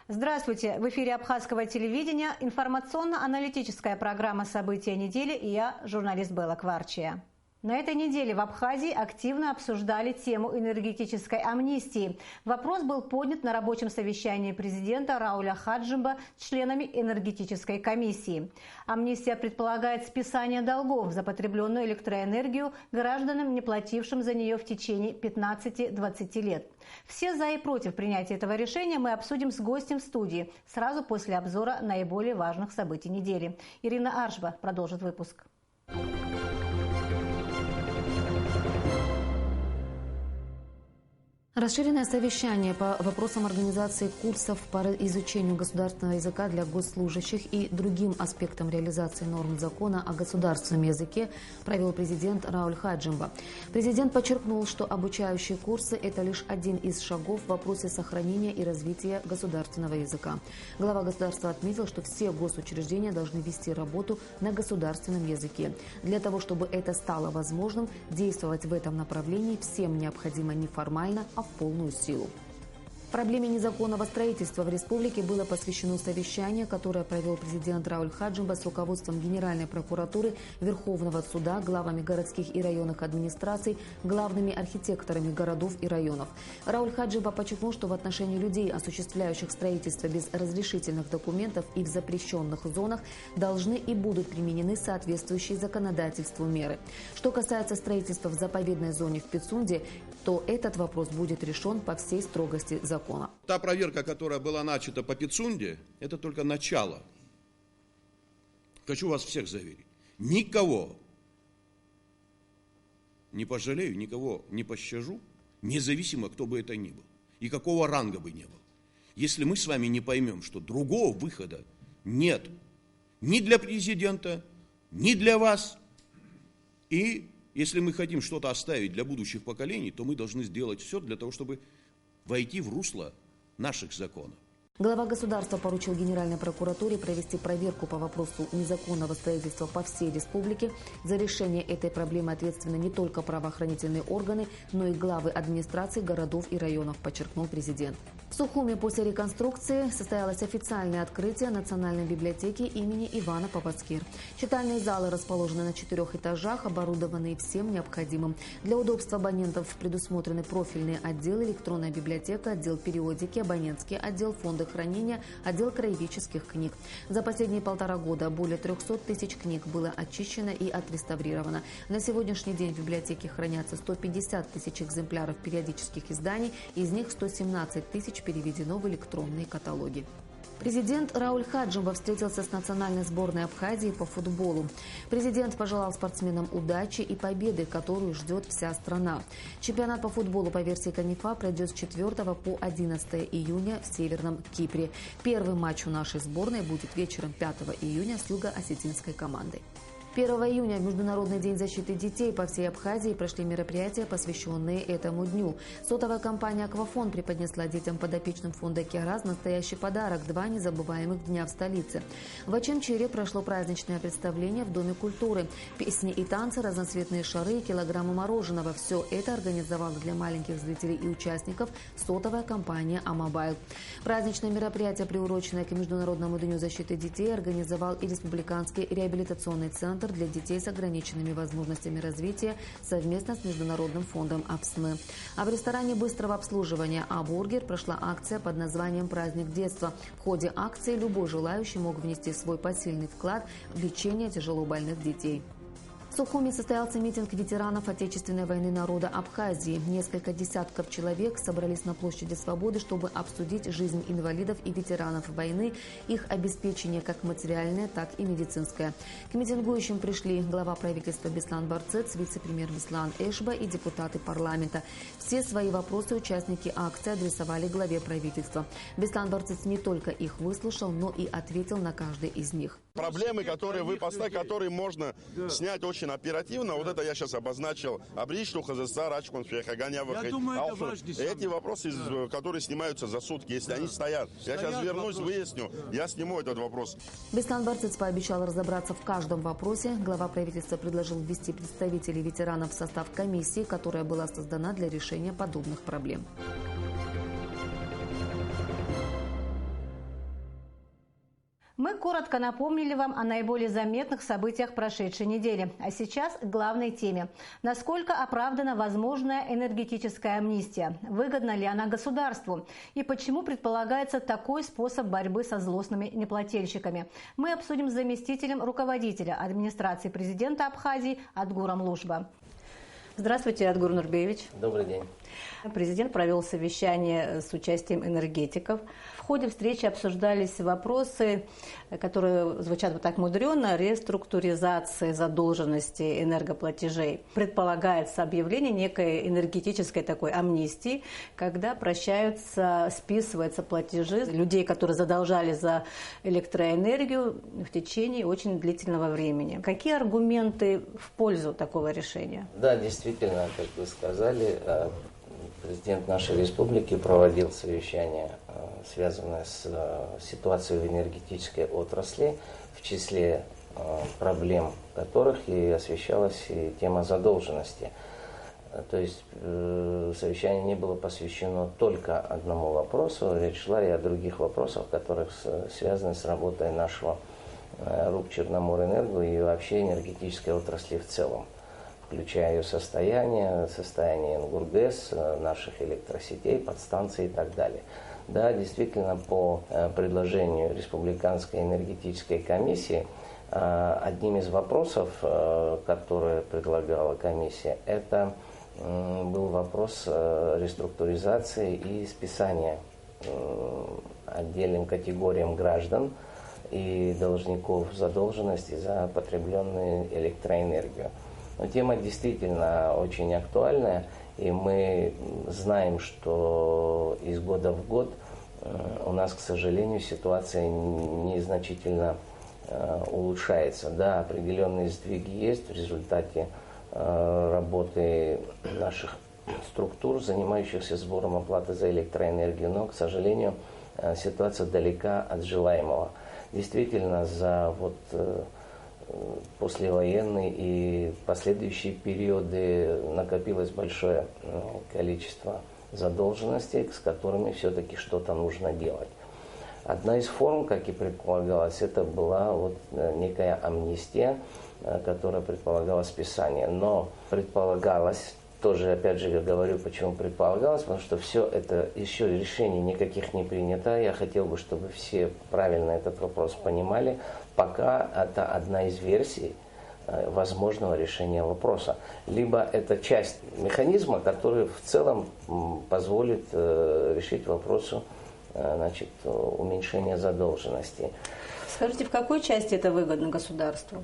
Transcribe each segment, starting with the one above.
Здравствуйте! В эфире Абхазского телевидения информационно-аналитическая программа «События недели» и я, журналист Белла Кварчия. На этой неделе в Абхазии активно обсуждали тему энергетической амнистии. Вопрос был поднят на рабочем совещании президента Рауля Хаджимба с членами энергетической комиссии. Амнистия предполагает списание долгов за потребленную электроэнергию гражданам, не платившим за нее в течение 15-20 лет. Все за и против принятия этого решения мы обсудим с гостем в студии сразу после обзора наиболее важных событий недели. Ирина Аршба продолжит выпуск. Расширенное совещание по вопросам организации курсов по изучению государственного языка для госслужащих и другим аспектам реализации норм закона о государственном языке провел президент Рауль Хаджимба. Президент подчеркнул, что обучающие курсы – это лишь один из шагов в вопросе сохранения и развития государственного языка. Глава государства отметил, что все госучреждения должны вести работу на государственном языке. Для того, чтобы это стало возможным, действовать в этом направлении всем необходимо не формально, а в полную силу. Проблеме незаконного строительства в республике было посвящено совещание, которое провел президент Рауль Хаджимба с руководством Генеральной прокуратуры, Верховного суда, главами городских и районных администраций, главными архитекторами городов и районов. Рауль Хаджимба подчеркнул, что в отношении людей, осуществляющих строительство без разрешительных документов и в запрещенных зонах, должны и будут применены соответствующие законодательству меры. Что касается строительства в заповедной зоне в Пицунде, то этот вопрос будет решен по всей строгости закона. Та проверка, которая была начата по Пицунде, это только начало. Хочу вас всех заверить. Никого не пожалею, никого не пощажу, независимо, кто бы это ни был и какого ранга бы ни был. Если мы с вами не поймем, что другого выхода нет ни для президента, ни для вас, и если мы хотим что-то оставить для будущих поколений, то мы должны сделать все для того, чтобы войти в русло наших законов. Глава государства поручил Генеральной прокуратуре провести проверку по вопросу незаконного строительства по всей республике. За решение этой проблемы ответственны не только правоохранительные органы, но и главы администраций городов и районов, подчеркнул президент. В Сухуме после реконструкции состоялось официальное открытие Национальной библиотеки имени Ивана Папацкир. Читальные залы расположены на 4 этажах, оборудованные всем необходимым. Для удобства абонентов предусмотрены профильные отделы: электронная библиотека, отдел периодики, абонентский отдел, фонды хранения, отдел краеведческих книг. За последние 1,5 года более 300 тысяч книг было очищено и отреставрировано. На сегодняшний день в библиотеке хранятся 150 тысяч экземпляров периодических изданий, из них 117 тысяч переведено в электронные каталоги. Президент Рауль Хаджимба встретился с национальной сборной Абхазии по футболу. Президент пожелал спортсменам удачи и победы, которую ждет вся страна. Чемпионат по футболу по версии КАНИФА пройдет с 4 по 11 июня в Северном Кипре. Первый матч у нашей сборной будет вечером 5 июня с юго-осетинской командой. 1 июня, в Международный день защиты детей, по всей Абхазии прошли мероприятия, посвященные этому дню. Сотовая компания «Аквафон» преподнесла детям подопечным фонда «Киараз» настоящий подарок – 2 незабываемых дня в столице. В Ачамчире прошло праздничное представление в Доме культуры. Песни и танцы, разноцветные шары и килограммы мороженого – все это организовала для маленьких зрителей и участников сотовая компания «Амобайл». Праздничное мероприятие, приуроченное к Международному дню защиты детей, организовал и Республиканский реабилитационный центр для детей с ограниченными возможностями развития совместно с Международным фондом АПСН. А в ресторане быстрого обслуживания «А-Бургер» прошла акция под названием «Праздник детства». В ходе акции любой желающий мог внести свой посильный вклад в лечение тяжелобольных детей. В Сухуме состоялся митинг ветеранов Отечественной войны народа Абхазии. Несколько десятков человек собрались на площади Свободы, чтобы обсудить жизнь инвалидов и ветеранов войны, их обеспечение как материальное, так и медицинское. К митингующим пришли глава правительства Беслан Барцец, вице-премьер Беслан Эшба и депутаты парламента. Все свои вопросы участники акции адресовали главе правительства. Беслан Барцец не только их выслушал, но и ответил на каждый из них. Проблемы, которые вы поставили, которые можно снять очень оперативно, вот это я сейчас обозначил. Эти вопросы, которые снимаются за сутки, если они стоят. Я сейчас вернусь, выясню, я сниму этот вопрос. Беслан Барцец пообещал разобраться в каждом вопросе. Глава правительства предложил ввести представителей ветеранов в состав комиссии, которая была создана для решения подобных проблем. коротко напомнили вам о наиболее заметных событиях прошедшей недели. А сейчас к главной теме. Насколько оправдана возможная энергетическая амнистия? Выгодна ли она государству? И почему предполагается такой способ борьбы со злостными неплательщиками? Мы обсудим с заместителем руководителя администрации президента Абхазии Адгуром Лушба. Здравствуйте, Адгур Нурбеевич. Добрый день. Президент провел совещание с участием энергетиков. В ходе встречи обсуждались вопросы, которые звучат вот так мудрено, реструктуризации задолженности энергоплатежей. Предполагается объявление некой энергетической такой амнистии, когда прощаются, списываются платежи людей, которые задолжали за электроэнергию в течение очень длительного времени. Какие аргументы в пользу такого решения? Да, действительно, как вы сказали, президент нашей республики проводил совещание, связанное с ситуацией в энергетической отрасли, в числе проблем которых и освещалась и тема задолженности. То есть совещание не было посвящено только одному вопросу, речь шла и о других вопросах, которые связаны с работой нашего РУП Черноморэнерго и вообще энергетической отрасли в целом, включая ее состояние НГУРГЭС, наших электросетей, подстанций и так далее. Да, действительно, по предложению Республиканской энергетической комиссии, одним из вопросов, которые предлагала комиссия, это был вопрос реструктуризации и списания отдельным категориям граждан и должников задолженности за потребленную электроэнергию. Но тема действительно очень актуальная, и мы знаем, что из года в год у нас, к сожалению, ситуация незначительно улучшается. Да, определенные сдвиги есть в результате работы наших структур, занимающихся сбором оплаты за электроэнергию, но, к сожалению, ситуация далека от желаемого. Действительно, за послевоенные и последующие периоды накопилось большое количество задолженностей, с которыми все-таки что-то нужно делать. Одна из форм, как и предполагалось, это была некая амнистия, которая предполагала списание. Но предполагалось, тоже опять же я говорю, почему предполагалось, потому что все это, еще решений никаких не принято. Я хотел бы, чтобы все правильно этот вопрос понимали. Пока это одна из версий возможного решения вопроса. Либо это часть механизма, который в целом позволит решить вопрос уменьшения задолженности. Скажите, в какой части это выгодно государству?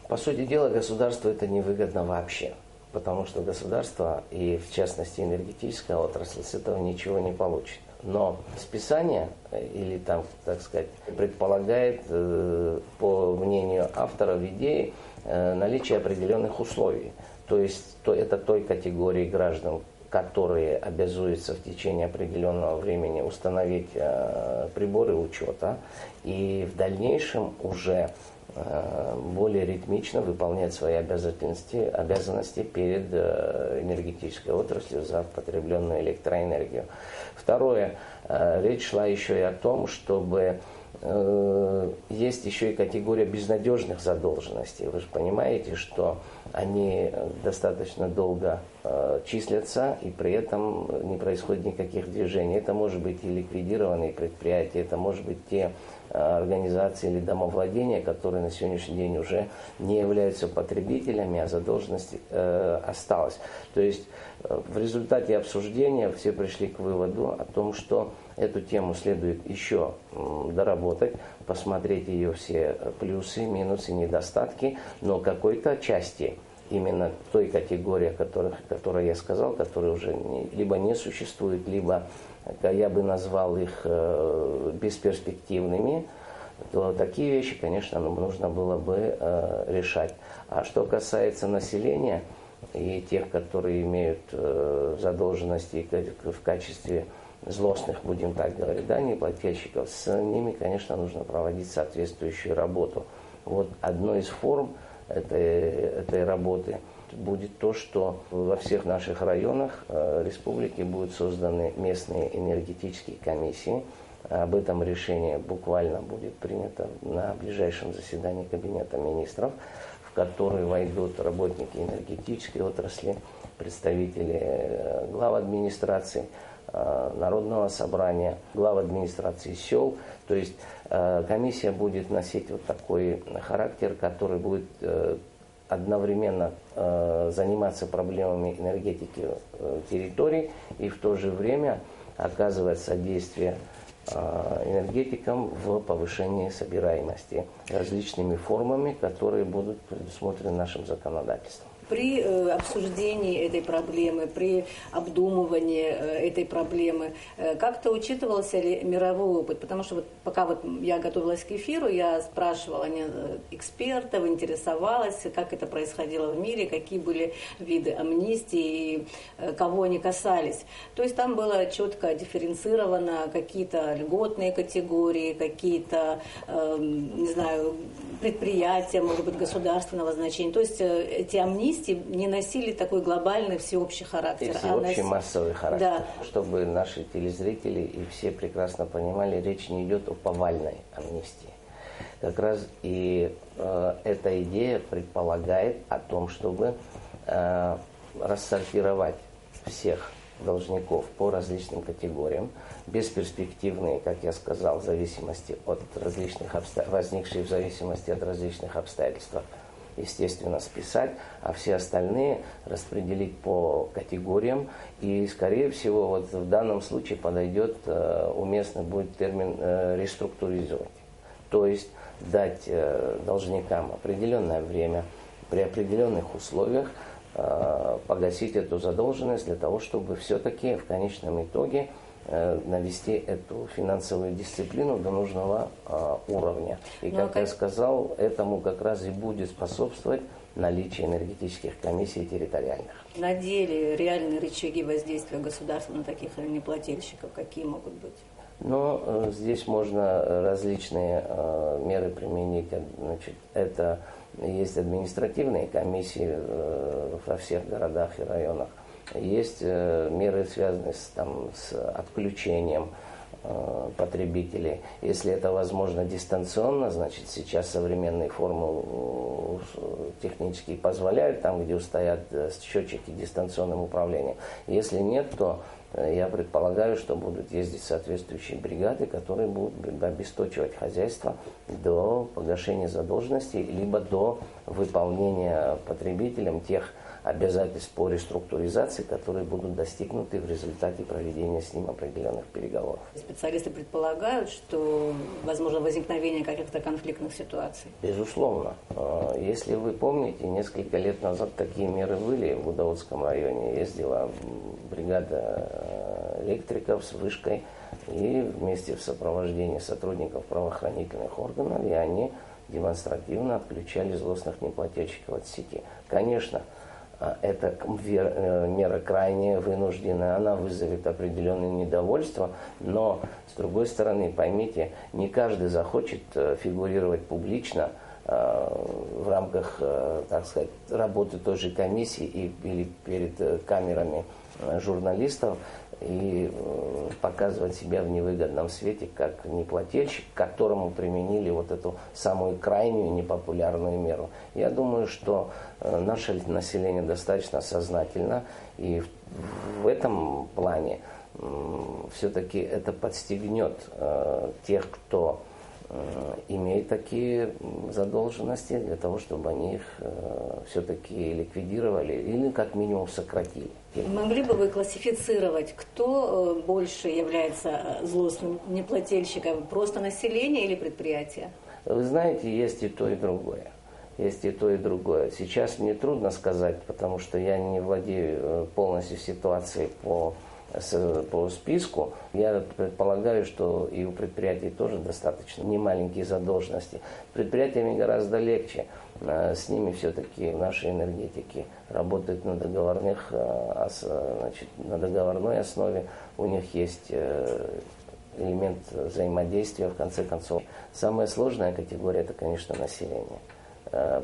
По сути дела, государству это не выгодно вообще. Потому что государство, и в частности энергетическая отрасль, с этого ничего не получит. Но списание, или предполагает, по мнению авторов идеи, наличие определенных условий. То есть это той категории граждан, которые обязуются в течение определенного времени установить приборы учета и в дальнейшем уже более ритмично выполнять свои обязанности перед энергетической отраслью за потребленную электроэнергию. Второе, речь шла еще и о том, чтобы есть еще и категория безнадежных задолженностей. Вы же понимаете, что они достаточно долго числятся, и при этом не происходит никаких движений. Это может быть и ликвидированные предприятия, это может быть те организации или домовладения, которые на сегодняшний день уже не являются потребителями, а задолженность осталась. То есть в результате обсуждения все пришли к выводу о том, что эту тему следует еще доработать, посмотреть ее все плюсы, минусы, недостатки, но какой-то части, именно той категории, о которой я сказал, которые уже либо не существуют, либо я бы назвал их бесперспективными, то такие вещи, конечно, нужно было бы решать. А что касается населения и тех, которые имеют задолженности в качестве злостных, будем так говорить, неплательщиков, с ними, конечно, нужно проводить соответствующую работу. Вот одной из форм этой работы будет то, что во всех наших районах республики будут созданы местные энергетические комиссии, об этом решение буквально будет принято на ближайшем заседании Кабинета министров, в который войдут работники энергетической отрасли, представители глав администрации, Народного собрания, глав администрации сел. То есть комиссия будет носить вот такой характер, который будет одновременно заниматься проблемами энергетики территорий и в то же время оказывать содействие энергетикам в повышении собираемости различными формами, которые будут предусмотрены нашим законодательством. При обсуждении этой проблемы, при обдумывании этой проблемы как-то учитывался ли мировой опыт? Потому что вот пока вот я готовилась к эфиру, я спрашивала экспертов, интересовалась, как это происходило в мире, какие были виды амнистии и кого они касались. То есть там было четко дифференцировано какие-то льготные категории, какие-то, не знаю, предприятия, может быть, государственного значения. То есть эти амнистии не носили такой глобальный всеобщий характер. Всеобщий массовый характер. Да. Чтобы наши телезрители и все прекрасно понимали, речь не идет о повальной амнистии. Как раз и эта идея предполагает о том, чтобы рассортировать всех должников по различным категориям, бесперспективные, как я сказал, в зависимости от различных возникшие в зависимости от различных обстоятельств, естественно, списать, а все остальные распределить по категориям. И, скорее всего, вот в данном случае подойдет, уместно будет термин реструктуризировать. То есть дать должникам определенное время при определенных условиях погасить эту задолженность для того, чтобы все-таки в конечном итоге навести эту финансовую дисциплину до нужного уровня. И, как я сказал, этому как раз и будет способствовать наличие энергетических комиссий территориальных. На деле реальные рычаги воздействия государства на таких неплательщиков какие могут быть? Но здесь можно различные меры применить. Значит, это есть административные комиссии во всех городах и районах. Есть меры, связанные с отключением потребителей. Если это возможно дистанционно, значит сейчас современные формы технические позволяют, там, где стоят счетчики дистанционным управлением. Если нет, то я предполагаю, что будут ездить соответствующие бригады, которые будут обесточивать хозяйство до погашения задолженности, либо до выполнения потребителям тех обязательств по реструктуризации, которые будут достигнуты в результате проведения с ним определенных переговоров. Специалисты предполагают, что возможно возникновение каких-то конфликтных ситуаций? Безусловно. Если вы помните, несколько лет назад такие меры были. В Удоводском районе ездила бригада электриков с вышкой и вместе в сопровождении сотрудников правоохранительных органов, и они демонстративно отключали злостных неплательщиков от сети. Конечно, эта мера крайне вынужденная, она вызовет определенное недовольство, но, с другой стороны, поймите, не каждый захочет фигурировать публично в рамках, так сказать, работы той же комиссии или перед камерами журналистов и показывать себя в невыгодном свете как неплательщик, к которому применили вот эту самую крайнюю непопулярную меру. Я думаю, что наше население достаточно сознательно, и в этом плане все-таки это подстегнет тех, кто имеет такие задолженности, для того, чтобы они их все-таки ликвидировали или как минимум сократили. Могли бы вы классифицировать, кто больше является злостным неплательщиком? Просто население или предприятие? Вы знаете, есть и то, и другое. Есть и то, и другое. Сейчас мне трудно сказать, потому что я не владею полностью ситуацией по списку. Я предполагаю, что и у предприятий тоже достаточно немаленькие задолженности. С предприятиями гораздо легче. С ними все-таки наши энергетики работают на договорной основе. У них есть элемент взаимодействия, в конце концов. Самая сложная категория – это, конечно, население.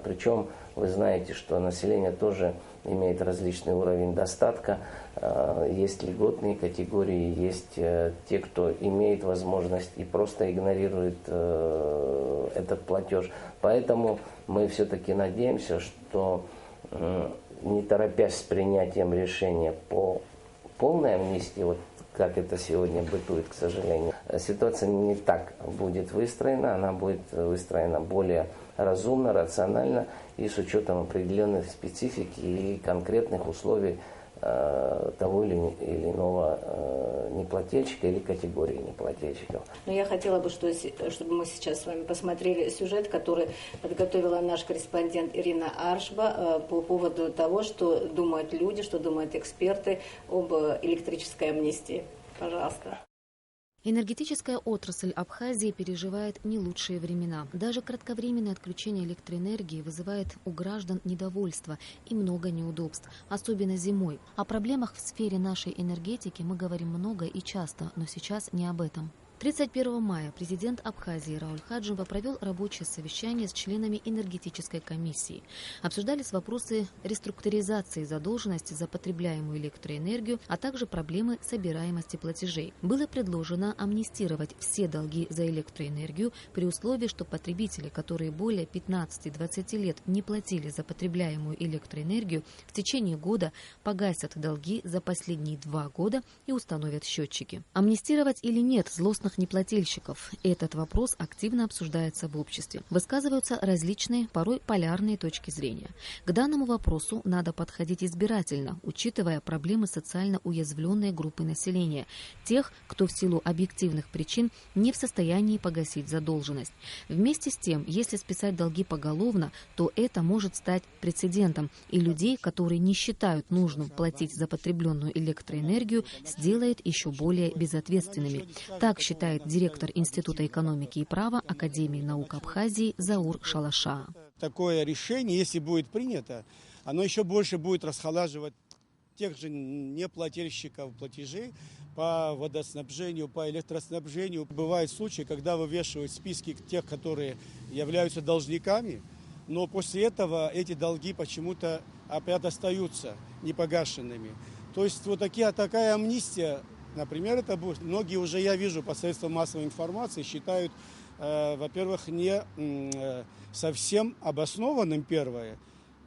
Причем вы знаете, что население тоже имеет различный уровень достатка. Есть льготные категории, есть те, кто имеет возможность и просто игнорирует этот платеж. Поэтому мы все-таки надеемся, что не торопясь с принятием решения по полной амнистии, вот как это сегодня бытует, к сожалению, ситуация не так будет выстроена, она будет выстроена более разумно, рационально и с учетом определенных специфик и конкретных условий того или иного неплательщика или категории неплательщиков. Но я хотела бы, чтобы мы сейчас с вами посмотрели сюжет, который подготовила наш корреспондент Ирина Аршба по поводу того, что думают люди, что думают эксперты об электрической амнистии. Пожалуйста. Энергетическая отрасль Абхазии переживает не лучшие времена. Даже кратковременное отключение электроэнергии вызывает у граждан недовольство и много неудобств, особенно зимой. О проблемах в сфере нашей энергетики мы говорим много и часто, но сейчас не об этом. 31 мая президент Абхазии Рауль Хаджиева провел рабочее совещание с членами энергетической комиссии. Обсуждались вопросы реструктуризации задолженности за потребляемую электроэнергию, а также проблемы собираемости платежей. Было предложено амнистировать все долги за электроэнергию при условии, что потребители, которые более 15-20 лет не платили за потребляемую электроэнергию, в течение года погасят долги за последние 2 года и установят счетчики. Амнистировать или нет злостных неплательщиков? Этот вопрос активно обсуждается в обществе. Высказываются различные, порой полярные точки зрения. К данному вопросу надо подходить избирательно, учитывая проблемы социально уязвленной группы населения, тех, кто в силу объективных причин не в состоянии погасить задолженность. Вместе с тем, если списать долги поголовно, то это может стать прецедентом, и людей, которые не считают нужным платить за потребленную электроэнергию, сделает еще более безответственными. Так считает директор Института экономики и права Академии наук Абхазии Заур Шалаша. Такое решение, если будет принято, оно еще больше будет расхолаживать тех же неплательщиков платежей по водоснабжению, по электроснабжению. Бывают случаи, когда вывешивают списки тех, которые являются должниками, но после этого эти долги почему-то опять остаются непогашенными. То есть вот такая амнистия, например, это будет, многие уже, я вижу, посредством массовой информации считают, во-первых, не совсем обоснованным первое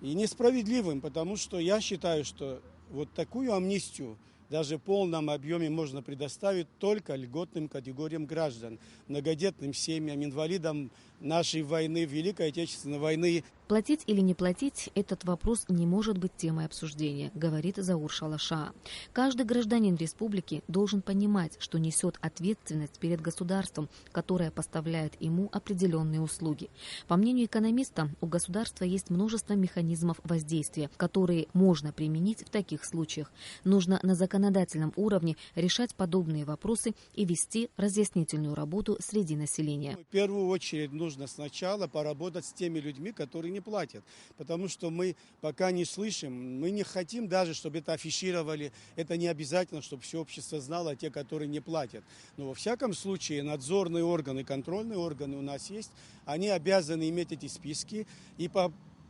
и несправедливым, потому что я считаю, что вот такую амнистию даже в полном объеме можно предоставить только льготным категориям граждан, многодетным семьям, инвалидам нашей войны, Великой Отечественной войны. Платить или не платить – этот вопрос не может быть темой обсуждения, говорит Заур Шалаша. Каждый гражданин республики должен понимать, что несет ответственность перед государством, которое поставляет ему определенные услуги. По мнению экономиста, у государства есть множество механизмов воздействия, которые можно применить в таких случаях. Нужно на законодательном уровне решать подобные вопросы и вести разъяснительную работу среди населения. В первую очередь нужно сначала поработать с теми людьми, которые не платят, потому что мы пока не слышим, мы не хотим даже, чтобы это афишировали, это не обязательно, чтобы все общество знало, те, которые не платят. Но во всяком случае надзорные органы, контрольные органы у нас есть, они обязаны иметь эти списки, и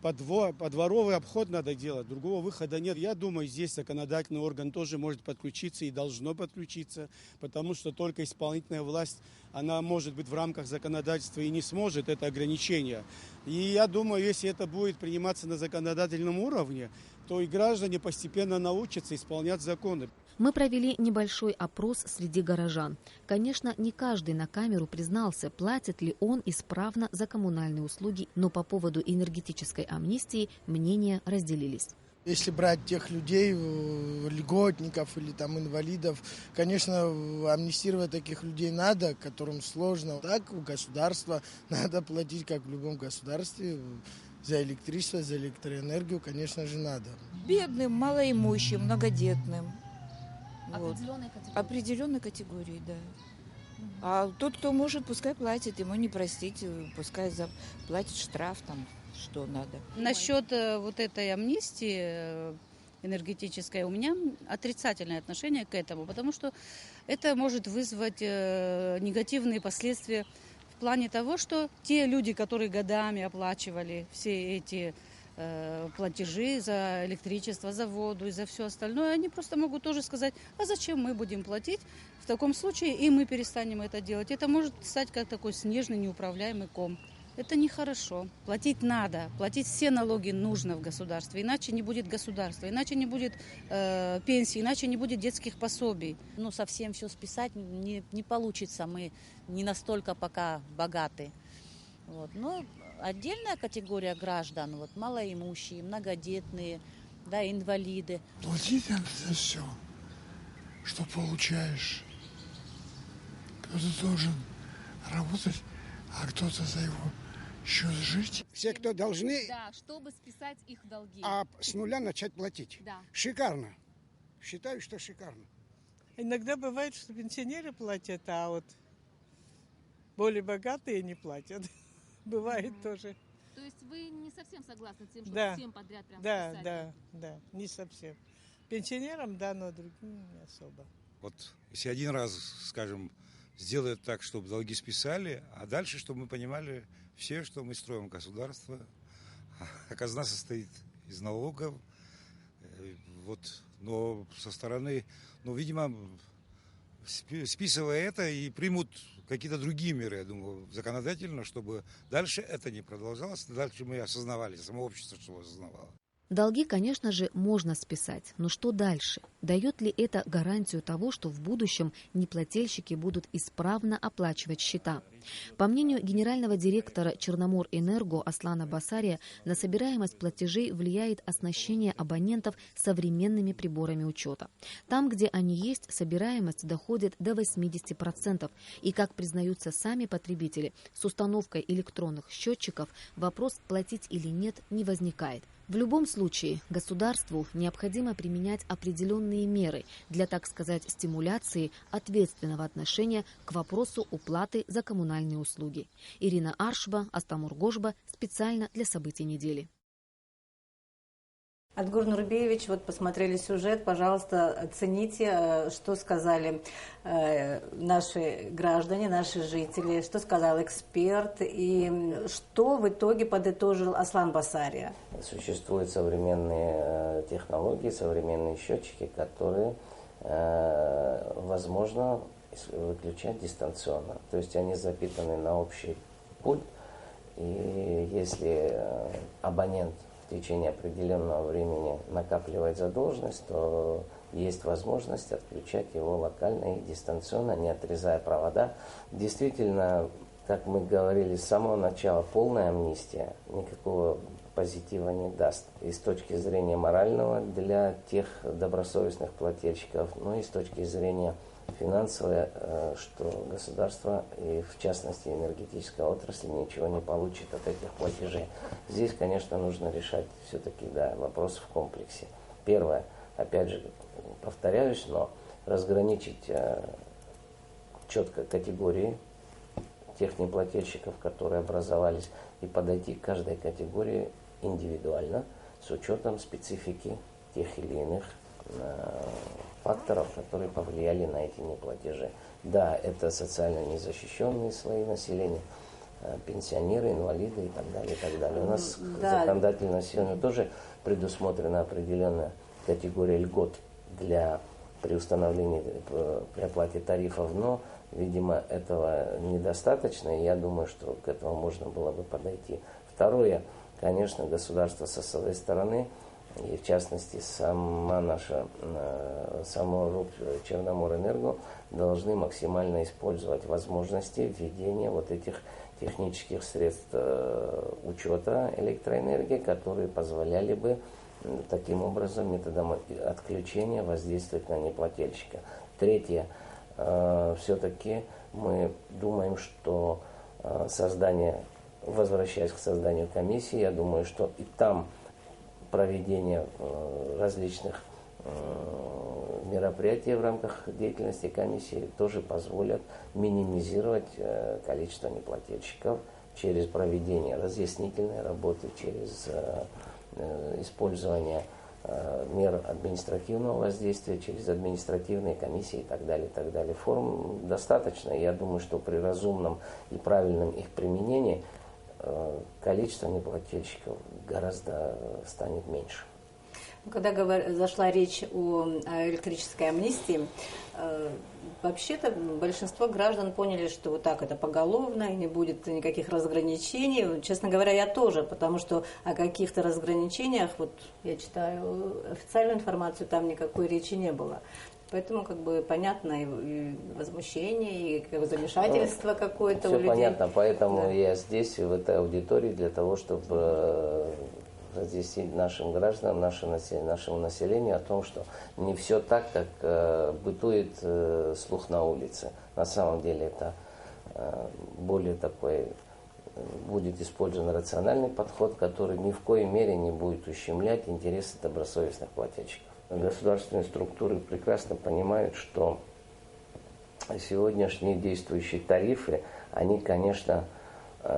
подворовый обход надо делать, другого выхода нет. Я думаю, здесь законодательный орган тоже может подключиться и должно подключиться, потому что только исполнительная власть, она может быть в рамках законодательства и не сможет, это ограничение. И я думаю, если это будет приниматься на законодательном уровне, то и граждане постепенно научатся исполнять законы. Мы провели небольшой опрос среди горожан. Конечно, не каждый на камеру признался, платит ли он исправно за коммунальные услуги, но по поводу энергетической амнистии мнения разделились. Если брать тех людей, льготников или там инвалидов, конечно, амнистировать таких людей надо, которым сложно. Так у государства надо платить, как в любом государстве, за электричество, за электроэнергию, конечно же, надо. Бедным, малоимущим, многодетным. Определенной категории. Определенной категории, да. А тот, кто может, пускай платит, ему не простить, пускай платит штраф, там, что надо. Насчет вот этой амнистии энергетической у меня отрицательное отношение к этому, потому что это может вызвать негативные последствия в плане того, что те люди, которые годами оплачивали все эти платежи за электричество, за воду и за все остальное, они просто могут тоже сказать, а зачем мы будем платить в таком случае, и мы перестанем это делать. Это может стать как такой снежный неуправляемый ком. Это нехорошо. Платить надо. Платить все налоги нужно в государстве. Иначе не будет государства, иначе не будет пенсии, иначе не будет детских пособий. Ну, совсем все списать не получится. Мы не настолько пока богаты. Вот. Но отдельная категория граждан, вот, малоимущие, многодетные, да, инвалиды. Платить надо за все, что получаешь. Кто-то должен работать, а кто-то за его счет жить. Все, кто должны, да, чтобы списать их долги. А с нуля начать платить. Да. Шикарно. Считаю, что шикарно. Иногда бывает, что пенсионеры платят, а вот более богатые не платят. Бывает тоже. То есть вы не совсем согласны с тем, что да. всем подряд прям списать? Да, не совсем. Пенсионерам, да, но другим не особо. Вот если один раз, скажем, сделать так, чтобы долги списали, а дальше, чтобы мы понимали все, что мы строим государство, а казна состоит из налогов, вот, но со стороны, видимо, списывая это, и примут какие-то другие меры, я думаю, законодательно, чтобы дальше это не продолжалось, дальше мы осознавали, само общество что осознавало. Долги, конечно же, можно списать, но что дальше? Дает ли это гарантию того, что в будущем неплательщики будут исправно оплачивать счета? По мнению генерального директора Черноморэнерго Аслана Басария, на собираемость платежей влияет оснащение абонентов современными приборами учета. Там, где они есть, собираемость доходит до 80%. И, как признаются сами потребители, с установкой электронных счетчиков вопрос, платить или нет, не возникает. В любом случае, государству необходимо применять определенные меры для, так сказать, стимуляции ответственного отношения к вопросу уплаты за коммунальные услуги. Ирина Аршба, Астамур Гожба, специально для событий недели. Адгур Нурбиевич, вот посмотрели сюжет, пожалуйста, оцените, что сказали наши граждане, наши жители, что сказал эксперт и что в итоге подытожил Аслан Басария. Существуют современные технологии, современные счетчики, которые возможно выключать дистанционно. То есть они запитаны на общий пульт, и если абонент в течение определенного времени накапливает задолженность, то есть возможность отключать его локально и дистанционно, не отрезая провода. Действительно, как мы говорили с самого начала, полная амнистия никакого позитива не даст. И с точки зрения морального для тех добросовестных плательщиков, но и с точки зрения финансовой, что государство и в частности энергетическая отрасль ничего не получит от этих платежей. Здесь, конечно, нужно решать все-таки вопрос в комплексе. Первое, опять же, повторяюсь, но разграничить четко категории тех неплательщиков, которые образовались, и подойти к каждой категории индивидуально с учетом специфики тех или иных факторов, которые повлияли на эти неплатежи. Да, это социально незащищенные слои населения, пенсионеры, инвалиды и так далее, и так далее. У нас законодательно сегодня тоже предусмотрена определенная категория льгот при установлении, при оплате тарифов, но, видимо, этого недостаточно, и я думаю, что к этому можно было бы подойти. Второе, конечно, государство со своей стороны, и в частности само РУП Черноморэнерго должны максимально использовать возможности введения вот этих технических средств учета электроэнергии, которые позволяли бы таким образом методом отключения воздействовать на неплательщика. Третье, все-таки мы думаем, что возвращаясь к созданию комиссии, я думаю, что и там проведение различных мероприятий в рамках деятельности комиссии тоже позволят минимизировать количество неплательщиков через проведение разъяснительной работы, через использование мер административного воздействия через административные комиссии и так далее, и так далее. Форм достаточно. Я думаю, что при разумном и правильном их применении количество неплательщиков гораздо станет меньше. Когда зашла речь о электрической амнистии, вообще-то большинство граждан поняли, что вот так это поголовно, и не будет никаких разграничений. Честно говоря, я тоже, потому что о каких-то разграничениях, вот я читаю официальную информацию, там никакой речи не было. Поэтому как бы понятно и возмущение, и замешательство какое-то у людей. Все понятно, поэтому я здесь, в этой аудитории, для того, чтобы разъяснить нашим гражданам, нашему населению о том, что не все так, как бытует слух на улице. На самом деле это более такой, будет использован рациональный подход, который ни в коей мере не будет ущемлять интересы добросовестных плательщиков. Государственные структуры прекрасно понимают, что сегодняшние действующие тарифы, они, конечно,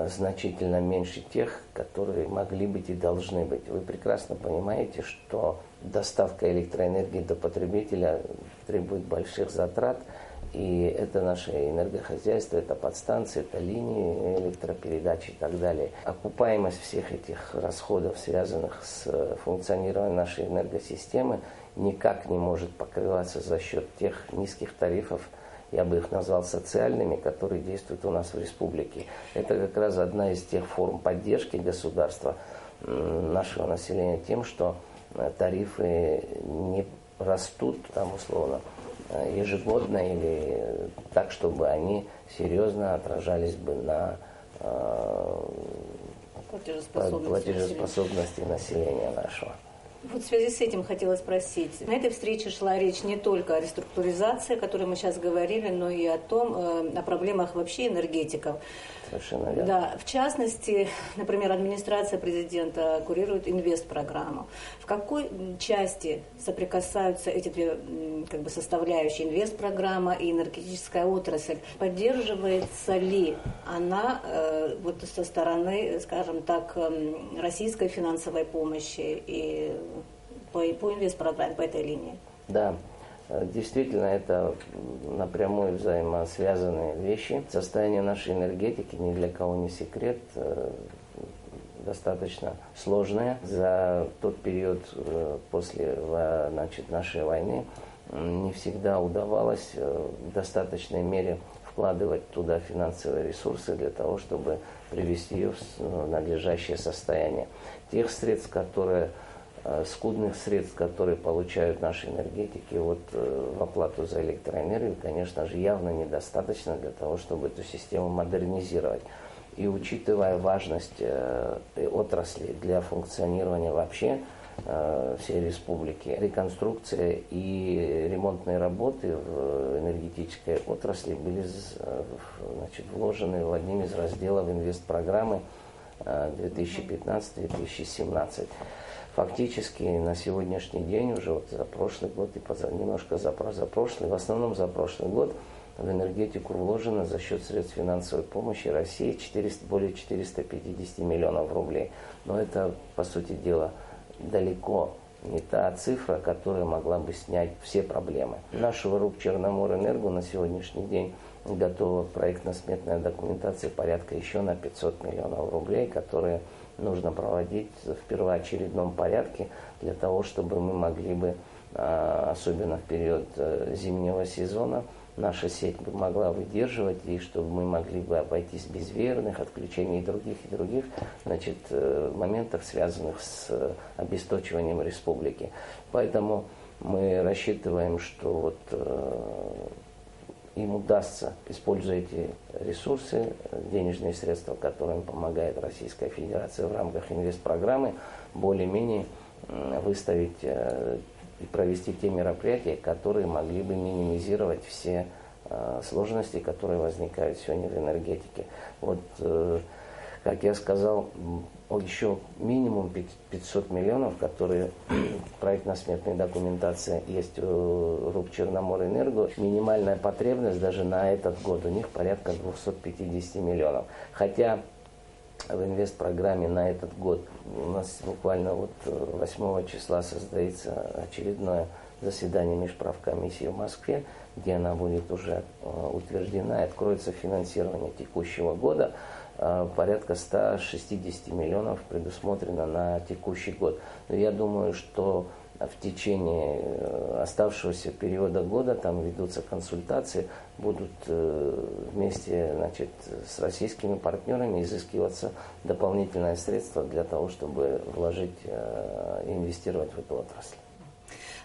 значительно меньше тех, которые могли быть и должны быть. Вы прекрасно понимаете, что доставка электроэнергии до потребителя требует больших затрат, и это наше энергохозяйство, это подстанции, это линии электропередачи и так далее. Окупаемость всех этих расходов, связанных с функционированием нашей энергосистемы, никак не может покрываться за счет тех низких тарифов, я бы их назвал социальными, которые действуют у нас в республике. Это как раз одна из тех форм поддержки государства нашего населения тем, что тарифы не растут там условно ежегодно или так, чтобы они серьезно отражались бы на платежеспособности населения нашего. Вот в связи с этим хотела спросить. На этой встрече шла речь не только о реструктуризации, о которой мы сейчас говорили, но и о проблемах вообще энергетиков. Совершенно верно. Да, в частности, например, администрация президента курирует инвестпрограмму. В какой части соприкасаются эти две составляющие, инвестпрограмма и энергетическая отрасль? Поддерживается ли она вот со стороны, скажем так, российской финансовой помощи и по инвестпрограмме, по этой линии? Да. Действительно, это напрямую взаимосвязанные вещи. Состояние нашей энергетики ни для кого не секрет, достаточно сложное. За тот период после нашей войны не всегда удавалось в достаточной мере вкладывать туда финансовые ресурсы для того, чтобы привести ее в надлежащее состояние. Тех средств, скудных средств, которые получают наши энергетики в оплату за электроэнергию, конечно же, явно недостаточно для того, чтобы эту систему модернизировать. И учитывая важность отрасли для функционирования вообще всей республики, реконструкция и ремонтные работы в энергетической отрасли были вложены в одним из разделов инвестпрограммы 2015-2017. Фактически на сегодняшний день, уже за прошлый год и немножко за прошлый, в основном за прошлый год, в энергетику вложено за счет средств финансовой помощи России более 450 миллионов рублей. Но это, по сути дела, далеко не та цифра, которая могла бы снять все проблемы. Нашего РУП Черноморэнерго на сегодняшний день готова проектно-сметная документация порядка еще на 500 миллионов рублей, которые нужно проводить в первоочередном порядке для того, чтобы мы могли бы, особенно в период зимнего сезона, наша сеть могла выдерживать, и чтобы мы могли бы обойтись без веерных отключений и других моментов, связанных с обесточиванием республики. Поэтому мы рассчитываем, что им удастся, используя эти ресурсы, денежные средства, которыми помогает Российская Федерация в рамках инвестпрограммы, более-менее выставить и провести те мероприятия, которые могли бы минимизировать все сложности, которые возникают сегодня в энергетике. Как я сказал, еще минимум 500 миллионов, которые проектно-сметная документация есть у РУП Черноморэнерго. Минимальная потребность даже на этот год у них порядка 250 миллионов. Хотя в инвестпрограмме на этот год. У нас буквально 8 числа состоится очередное заседание межправкомиссии в Москве, где она будет уже утверждена, и откроется финансирование текущего года. Порядка 160 миллионов предусмотрено на текущий год. Но я думаю, что в течение оставшегося периода года там ведутся консультации, будут вместе, значит, с российскими партнерами изыскиваться дополнительные средства для того, чтобы вложить и инвестировать в эту отрасль.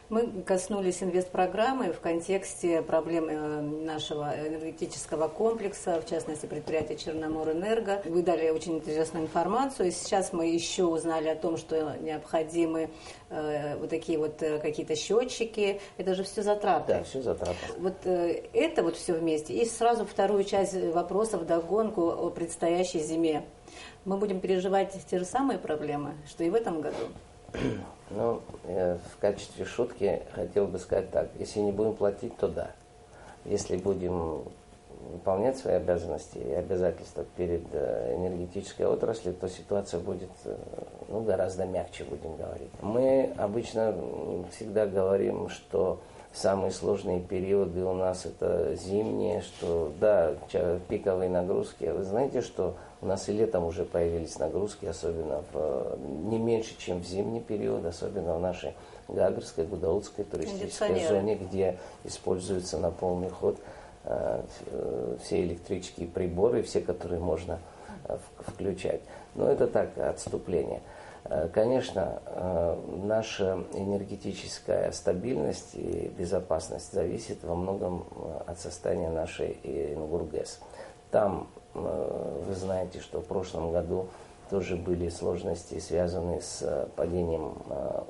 Мы коснулись инвестпрограммы в контексте проблем нашего энергетического комплекса, в частности, предприятия Черноморэнерго. Вы дали очень интересную информацию. И сейчас мы еще узнали о том, что необходимы вот такие вот какие-то счетчики. Это же все затраты. Да, все затраты. Вот это вот все вместе. И сразу вторую часть вопросов вдогонку о предстоящей зиме. Мы будем переживать те же самые проблемы, что и в этом году? Ну, в качестве шутки хотел бы сказать так. Если не будем платить, то да. Если будем выполнять свои обязанности и обязательства перед энергетической отраслью, то ситуация будет гораздо мягче, будем говорить. Мы обычно всегда говорим, что самые сложные периоды у нас это зимние, что да, пиковые нагрузки. Вы знаете, что у нас и летом уже появились нагрузки, особенно не меньше, чем в зимний период, особенно в нашей Гагарской, Гудаутской туристической зоне, где используются на полный ход все электрические приборы, все, которые можно включать. Но это так, отступление. Конечно, наша энергетическая стабильность и безопасность зависит во многом от состояния нашей Ингургэс. Там, вы знаете, что в прошлом году тоже были сложности, связанные с падением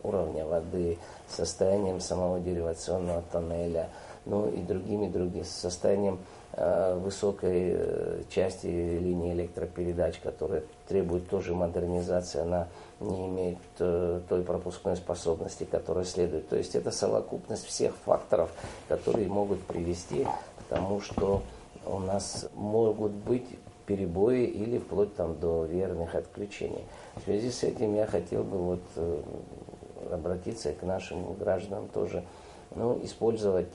уровня воды, состоянием самого деривационного тоннеля, ну и другими, состоянием высокой части линии электропередач, которая требует тоже модернизации, она не имеет той пропускной способности, которая следует. То есть это совокупность всех факторов, которые могут привести к тому, что у нас могут быть перебои или вплоть до верных отключений. В связи с этим я хотел бы обратиться к нашим гражданам тоже, использовать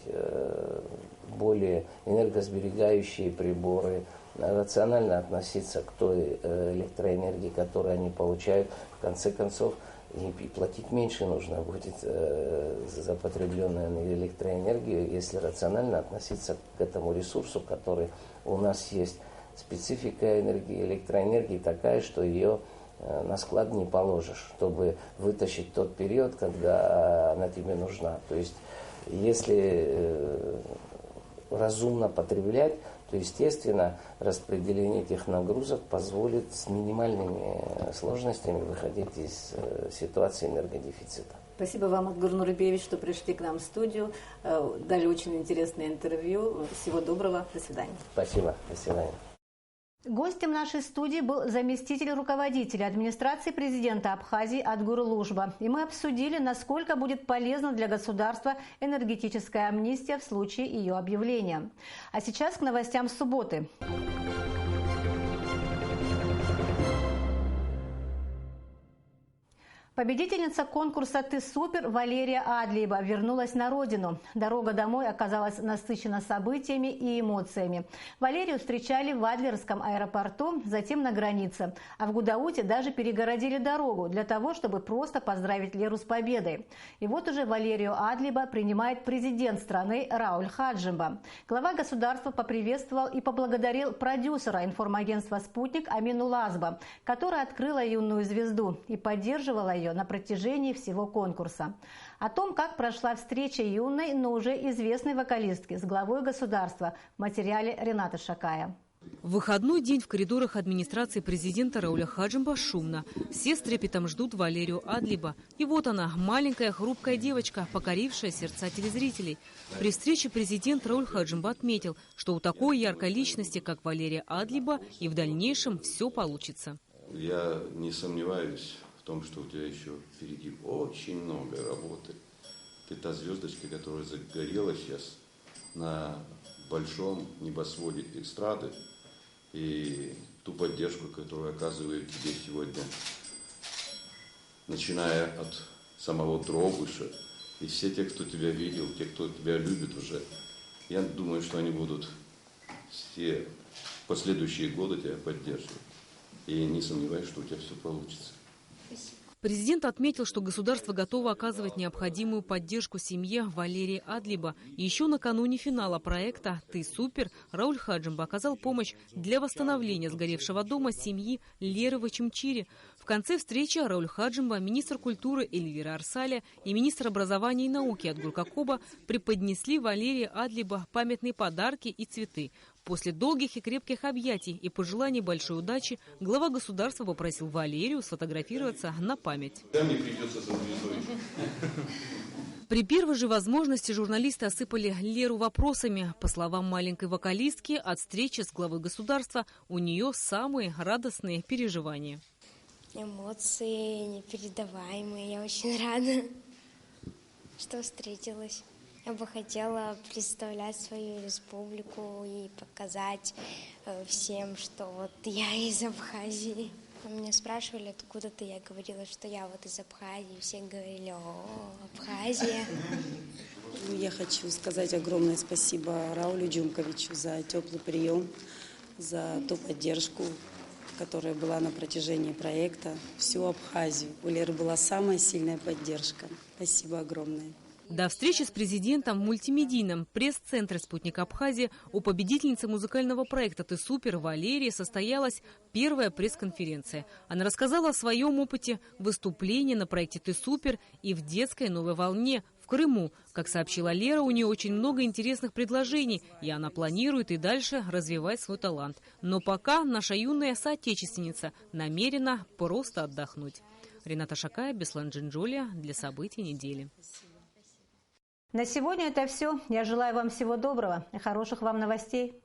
более энергосберегающие приборы, рационально относиться к той электроэнергии, которую они получают. В конце концов, и платить меньше нужно будет за потребленную электроэнергию, если рационально относиться к этому ресурсу, который у нас есть. Специфика электроэнергии такая, что ее на склад не положишь, чтобы вытащить тот период, когда она тебе нужна. То есть, если разумно потреблять, то, естественно, распределение этих нагрузок позволит с минимальными сложностями выходить из ситуации энергодефицита. Спасибо вам, Отгур Нурбиевич, что пришли к нам в студию, дали очень интересное интервью. Всего доброго, до свидания. Спасибо, до свидания. Гостем нашей студии был заместитель руководителя администрации президента Абхазии Отгур Лужба. И мы обсудили, насколько будет полезна для государства энергетическая амнистия в случае ее объявления. А сейчас к новостям субботы. Победительница конкурса «Ты супер» Валерия Адлиева вернулась на родину. Дорога домой оказалась насыщена событиями и эмоциями. Валерию встречали в Адлерском аэропорту, затем на границе. А в Гудауте даже перегородили дорогу для того, чтобы просто поздравить Леру с победой. И вот уже Валерию Адлиева принимает президент страны Рауль Хаджимба. Глава государства поприветствовал и поблагодарил продюсера информагентства «Спутник» Амину Лазба, которая открыла юную звезду и поддерживала ее на протяжении всего конкурса. О том, как прошла встреча юной, но уже известной вокалистки с главой государства в материале Рената Шакая. В выходной день в коридорах администрации президента Рауля Хаджимба шумно. Все с трепетом ждут Валерию Адлиева. И вот она, маленькая хрупкая девочка, покорившая сердца телезрителей. При встрече президент Рауль Хаджимба отметил, что у такой яркой личности, как Валерия Адлиева, и в дальнейшем все получится. Я не сомневаюсь в том, что у тебя еще впереди очень много работы. Ты та звездочка, которая загорелась сейчас на большом небосводе эстрады. И ту поддержку, которую оказывает тебе сегодня, начиная от самого Дробыша и все те, кто тебя видел, те, кто тебя любит уже. Я думаю, что они будут все последующие годы тебя поддерживать. И не сомневаюсь, что у тебя все получится. Президент отметил, что государство готово оказывать необходимую поддержку семье Валерии Адлиба. И еще накануне финала проекта «Ты супер» Рауль Хаджимба оказал помощь для восстановления сгоревшего дома семьи Леры в Ачимчире. В конце встречи Рауль Хаджимба, министр культуры Эльвира Арсаля и министр образования и науки Отгул Какоба преподнесли Валерии Адлиба памятные подарки и цветы. После долгих и крепких объятий и пожеланий большой удачи глава государства попросил Валерию сфотографироваться на память. Да, мне придется со звездой. При первой же возможности журналисты осыпали Леру вопросами. По словам маленькой вокалистки, от встречи с главой государства у нее самые радостные переживания. Эмоции непередаваемые. Я очень рада, что встретилась. Я бы хотела представлять свою республику и показать всем, что вот я из Абхазии. Меня спрашивали, откуда ты, я говорила, что я вот из Абхазии. Все говорили: о, Абхазия. Я хочу сказать огромное спасибо Раулю Джумковичу за теплый прием, за ту поддержку, которая была на протяжении проекта. Всю Абхазию. У Леры была самая сильная поддержка. Спасибо огромное. До встречи с президентом в мультимедийном пресс-центре «Спутник Абхазии» у победительницы музыкального проекта «Ты супер» Валерии состоялась первая пресс-конференция. Она рассказала о своем опыте выступления на проекте «Ты супер» и в детской «Новой волне» в Крыму. Как сообщила Лера, у нее очень много интересных предложений, и она планирует и дальше развивать свой талант. Но пока наша юная соотечественница намерена просто отдохнуть. Рената Шакая, Беслан Джинджолия для событий недели. На сегодня это все. Я желаю вам всего доброго и хороших вам новостей.